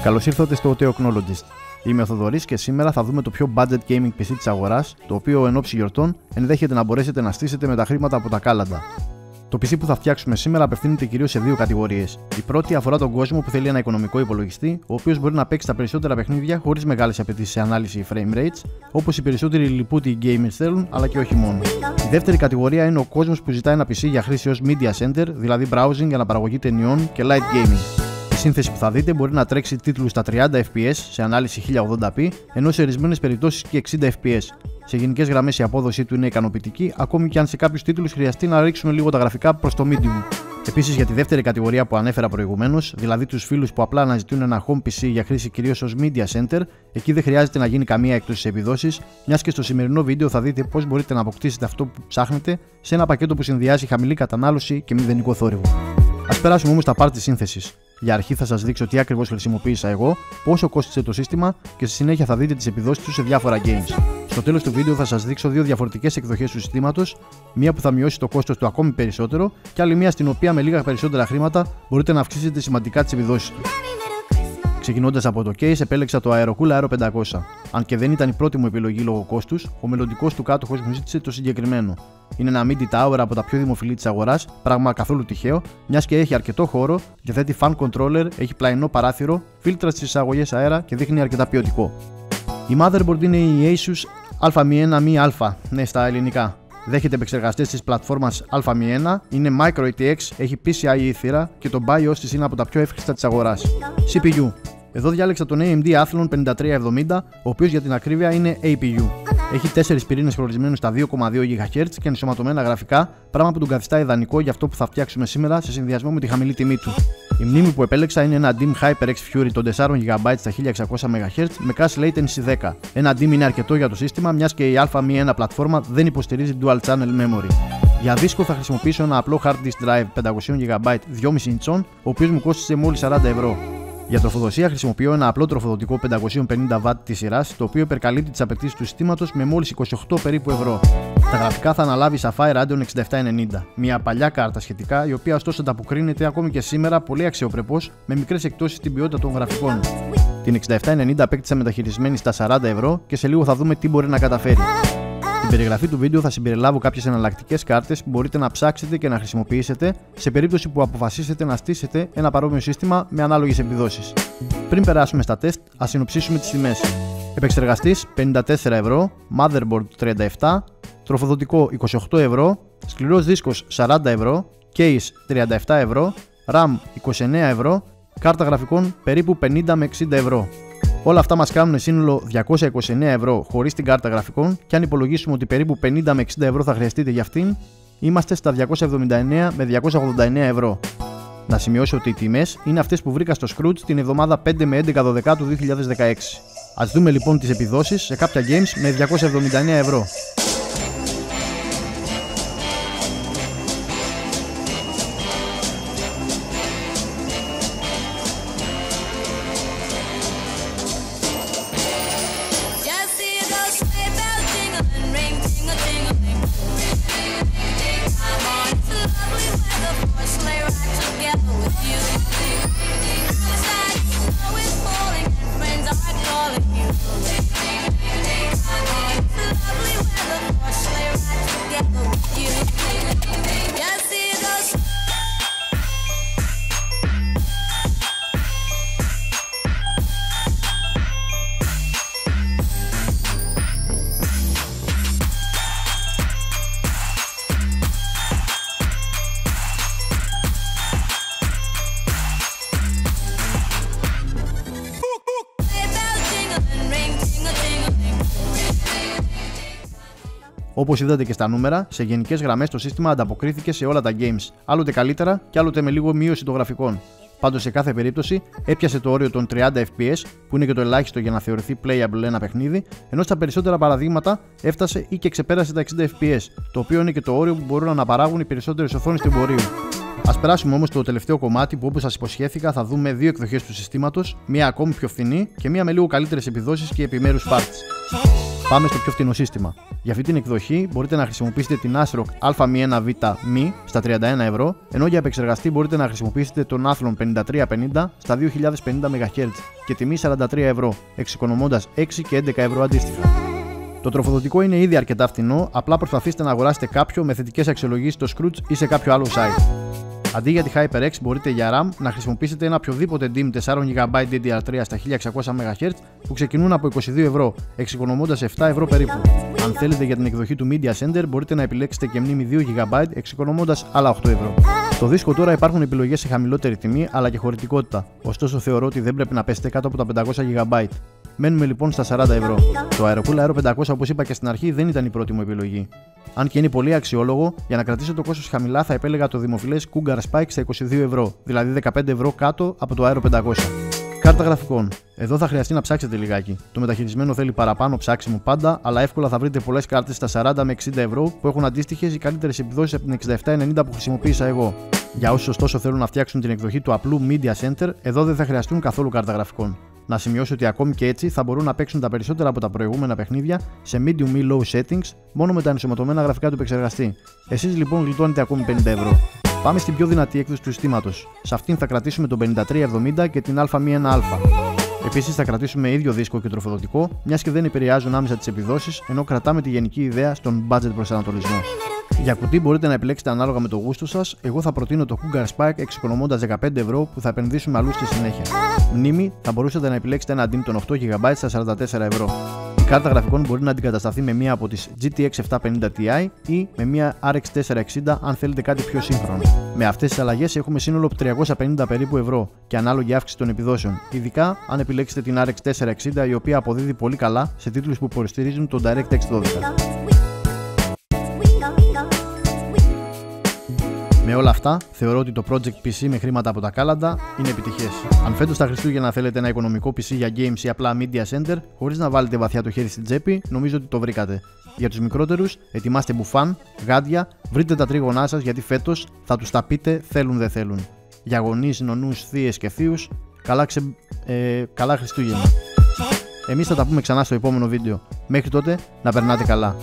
Καλώς ήρθατε στο Technologist. Είμαι ο Θοδωρής και σήμερα θα δούμε το πιο budget gaming PC της αγοράς, το οποίο εν ώψη γιορτών ενδέχεται να μπορέσετε να στήσετε με τα χρήματα από τα κάλαντα. Το PC που θα φτιάξουμε σήμερα απευθύνεται κυρίως σε δύο κατηγορίες. Η πρώτη αφορά τον κόσμο που θέλει ένα οικονομικό υπολογιστή, ο οποίος μπορεί να παίξει τα περισσότερα παιχνίδια χωρίς μεγάλες απαιτήσεις σε ανάλυση frame rates, όπως οι περισσότεροι λιπούτοι gamers θέλουν, αλλά και όχι μόνο. Η δεύτερη κατηγορία είναι ο κόσμος που ζητάει ένα PC για χρήση ως media center, δηλαδή browsing, αναπαραγωγή ταινιών και light gaming. Η σύνθεση που θα δείτε μπορεί να τρέξει τίτλους στα 30 fps σε ανάλυση 1080p, ενώ σε ορισμένες περιπτώσεις και 60 fps. Σε γενικές γραμμές η απόδοσή του είναι ικανοποιητική, ακόμη και αν σε κάποιους τίτλους χρειαστεί να ρίξουμε λίγο τα γραφικά προς το medium. Επίσης, για τη δεύτερη κατηγορία που ανέφερα προηγουμένως, δηλαδή τους φίλους που απλά αναζητούν ένα home PC για χρήση κυρίως ως media center, εκεί δεν χρειάζεται να γίνει καμία έκπτωση σε επιδόσεις, μιας και στο σημερινό βίντεο θα δείτε πώς μπορείτε να αποκτήσετε αυτό που ψάχνετε σε ένα πακέτο που συνδυάζει χαμηλή κατανάλωση και μηδενικό θόρυβο. Ας περάσουμε όμως στα part της σύνθεσης. Για αρχή θα σας δείξω τι ακριβώς χρησιμοποίησα εγώ, πόσο κόστισε το σύστημα και στη συνέχεια θα δείτε τις επιδόσεις του σε διάφορα games. Στο τέλος του βίντεο θα σας δείξω δύο διαφορετικές εκδοχές του συστήματος, μία που θα μειώσει το κόστος του ακόμη περισσότερο και άλλη μία στην οποία με λίγα περισσότερα χρήματα μπορείτε να αυξήσετε σημαντικά τις επιδόσεις του. Ξεκινώντας από το case, επέλεξα το Aerocool Aero 500. Αν και δεν ήταν η πρώτη μου επιλογή λόγω κόστους, ο μελλοντικός του κάτοχος μου ζήτησε το συγκεκριμένο. Είναι ένα midi tower από τα πιο δημοφιλή της αγοράς, πράγμα καθόλου τυχαίο, μιας και έχει αρκετό χώρο, διαθέτει fan controller, έχει πλαϊνό παράθυρο, φίλτρα στις εισαγωγές αέρα και δείχνει αρκετά ποιοτικό. Η motherboard είναι η Asus α01 α, ναι, στα ελληνικά. Δέχεται επεξεργαστές της πλατφόρμας α01, είναι Micro ATX, έχει PCIe θύρα και το BIOS της είναι από τα πιο εύχριστα της αγοράς. CPU. Εδώ διάλεξα τον AMD Athlon 5370, ο οποίος για την ακρίβεια είναι APU. Έχει 4 πυρήνες προορισμένους στα 2,2 GHz και ενσωματωμένα γραφικά, πράγμα που τον καθιστά ιδανικό για αυτό που θα φτιάξουμε σήμερα σε συνδυασμό με τη χαμηλή τιμή του. Η μνήμη που επέλεξα είναι ένα DIMM HyperX Fury των 4 GB στα 1600 MHz με cache latency 10. Ένα DIMM είναι αρκετό για το σύστημα, μιας και η α01 πλατφόρμα δεν υποστηρίζει dual channel memory. Για δίσκο θα χρησιμοποιήσω ένα απλό hard disk drive 500 GB 2,5 inch, ο οποίος μου κόστησε μόλις 40 ευρώ. Για τροφοδοσία χρησιμοποιώ ένα απλό τροφοδοτικό 550W της σειράς, το οποίο υπερκαλύπτει τις απαιτήσεις του συστήματος με μόλις 28 περίπου ευρώ. Τα γραφικά θα αναλάβει Sapphire Radeon 6790, μια παλιά κάρτα σχετικά, η οποία ωστόσο ανταποκρίνεται ακόμη και σήμερα πολύ αξιοπρεπώς με μικρές εκπτώσεις στην ποιότητα των γραφικών. Την 6790 απέκτησα μεταχειρισμένη στα 40 ευρώ και σε λίγο θα δούμε τι μπορεί να καταφέρει. Στην περιγραφή του βίντεο θα συμπεριλάβω κάποιες εναλλακτικές κάρτες που μπορείτε να ψάξετε και να χρησιμοποιήσετε σε περίπτωση που αποφασίσετε να στήσετε ένα παρόμοιο σύστημα με ανάλογες επιδόσεις. Πριν περάσουμε στα τεστ, ας συνοψίσουμε τις τιμές. Επεξεργαστής 54 ευρώ, motherboard 37, τροφοδοτικό 28 ευρώ, σκληρός δίσκος 40 ευρώ, case 37 ευρώ, RAM 29 ευρώ, κάρτα γραφικών περίπου 50 με 60 ευρώ. Όλα αυτά μας κάνουν σύνολο 229 ευρώ χωρίς την κάρτα γραφικών και αν υπολογίσουμε ότι περίπου 50 με 60 ευρώ θα χρειαστείτε για αυτήν, είμαστε στα 279 με 289 ευρώ. Να σημειώσω ότι οι τιμές είναι αυτές που βρήκα στο Scrooge την εβδομάδα 5 με 11 12 του 2016. Ας δούμε λοιπόν τις επιδόσεις σε κάποια games με 279 ευρώ. Όπως είδατε και στα νούμερα, σε γενικές γραμμές το σύστημα ανταποκρίθηκε σε όλα τα games, άλλοτε καλύτερα και άλλοτε με λίγο μείωση των γραφικών. Πάντως σε κάθε περίπτωση έπιασε το όριο των 30 fps, που είναι και το ελάχιστο για να θεωρηθεί playable ένα παιχνίδι, ενώ στα περισσότερα παραδείγματα έφτασε ή και ξεπέρασε τα 60 fps, το οποίο είναι και το όριο που μπορούν να αναπαράγουν οι περισσότερες οθόνες του εμπορίου. Ας περάσουμε όμως στο τελευταίο κομμάτι που, όπως σας υποσχέθηκα, θα δούμε δύο εκδοχές του συστήματος, μία ακόμη πιο φθηνή και μία με λίγο καλύτερες επιδόσεις και επιμέρους parts. Πάμε στο πιο φθηνό σύστημα. Για αυτή την εκδοχή μπορείτε να χρησιμοποιήσετε την ASRock α1β Mi στα 31 ευρώ, ενώ για επεξεργαστή μπορείτε να χρησιμοποιήσετε τον Athlon 5350 στα 2050 MHz και τιμή 43 ευρώ, εξοικονομώντας 6 και 11 ευρώ αντίστοιχα. Το τροφοδοτικό είναι ήδη αρκετά φθηνό, απλά προσπαθήστε να αγοράσετε κάποιο με θετικές αξιολογήσεις στο Scrooge ή σε κάποιο άλλο site. Αντί για τη HyperX μπορείτε για RAM να χρησιμοποιήσετε ένα οποιοδήποτε DIMM 4GB DDR3 στα 1600 MHz που ξεκινούν από 22 ευρώ, εξοικονομώντας 7 ευρώ περίπου. Αν θέλετε για την εκδοχή του Media Center μπορείτε να επιλέξετε και μνήμη 2GB εξοικονομώντας άλλα 8 ευρώ. Στο δίσκο τώρα υπάρχουν επιλογές σε χαμηλότερη τιμή αλλά και χωρητικότητα, ωστόσο θεωρώ ότι δεν πρέπει να πέσετε κάτω από τα 500 GB. Μένουμε λοιπόν στα 40 ευρώ. Το Aerocool Aero 500, όπως είπα και στην αρχή, δεν ήταν η πρώτη μου επιλογή. Αν και είναι πολύ αξιόλογο, για να κρατήσω το κόστος χαμηλά θα επέλεγα το δημοφιλές Cougar Spike στα 22 ευρώ, δηλαδή 15 ευρώ κάτω από το Aero 500. Κάρτα γραφικών. Εδώ θα χρειαστεί να ψάξετε λιγάκι. Το μεταχειρισμένο θέλει παραπάνω ψάξιμο πάντα, αλλά εύκολα θα βρείτε πολλές κάρτες στα 40 με 60 ευρώ που έχουν αντίστοιχες ή καλύτερες επιδόσεις από την 6790 που χρησιμοποίησα εγώ. Για όσους ωστόσο θέλουν να φτιάξουν την εκδοχή του απλού Media Center, εδώ δεν θα χρειαστούν καθόλου κάρτα γραφικών. Να σημειώσω ότι ακόμη και έτσι θα μπορούν να παίξουν τα περισσότερα από τα προηγούμενα παιχνίδια σε medium ή low settings μόνο με τα ενσωματωμένα γραφικά του επεξεργαστή. Εσείς λοιπόν γλιτώνετε ακόμη 50 ευρώ. Πάμε στην πιο δυνατή έκδοση του συστήματος. Σε αυτήν θα κρατήσουμε το 5370 και την α1α. Επίσης θα κρατήσουμε ίδιο δίσκο και τροφοδοτικό, μιας και δεν επηρεάζουν άμεσα τις επιδόσεις, ενώ κρατάμε τη γενική ιδέα στον budget προσανατολισμό. Για κουτί μπορείτε να επιλέξετε ανάλογα με το γούστο σας. Εγώ θα προτείνω το Cougar Spike εξοικονομώντας 15 ευρώ που θα επενδύσουμε αλλού στη συνέχεια. Μνήμη θα μπορούσατε να επιλέξετε ένα DIMM των 8 GB στα 44 ευρώ. Η κάρτα γραφικών μπορεί να αντικατασταθεί με μία από τις GTX 750 Ti ή με μία RX 460 αν θέλετε κάτι πιο σύγχρονο. Με αυτές τις αλλαγές έχουμε σύνολο 350 περίπου ευρώ και ανάλογη αύξηση των επιδόσεων, ειδικά αν επιλέξετε την RX 460 η οποία αποδίδει πολύ καλά σε τίτλους που υποστηρίζουν τον DirectX 12. Με όλα αυτά, θεωρώ ότι το Project PC με χρήματα από τα κάλαντα είναι επιτυχές. Αν φέτος τα Χριστούγεννα θέλετε ένα οικονομικό PC για games ή απλά Media Center, χωρίς να βάλετε βαθιά το χέρι στην τσέπη, νομίζω ότι το βρήκατε. Για τους μικρότερους, ετοιμάστε μπουφάν, γάντια, βρείτε τα τρίγωνά σας γιατί φέτος θα τους τα πείτε θέλουν δεν θέλουν. Για γονείς, νονούς, θείες και θείους, καλά Χριστούγεννα. Εμείς θα τα πούμε ξανά στο επόμενο βίντεο. Μέχρι τότε, να περνάτε καλά.